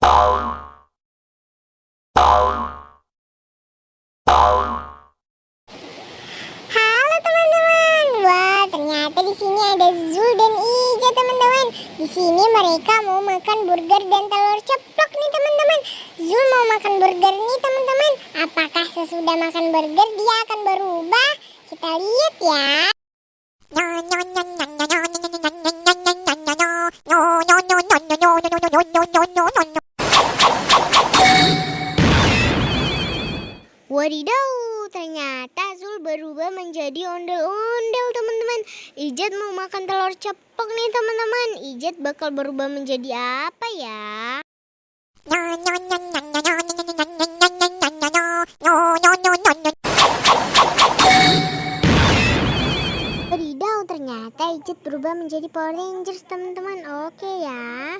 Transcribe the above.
Halo teman-teman. Wah, ternyata di sini ada Zul dan Ija teman-teman. Di sini mereka mau makan burger dan telur ceplok nih teman-teman. Zul mau makan burger nih teman-teman. Apakah sesudah makan burger dia akan berubah? Kita lihat ya. Wadidaw, ternyata Zul berubah menjadi ondel-ondel teman-teman. Ijat mau makan telur ceplok nih teman-teman. Ijat bakal berubah menjadi apa ya? Wadidaw, ternyata Ijat berubah menjadi Power Rangers teman-teman. Oke ya.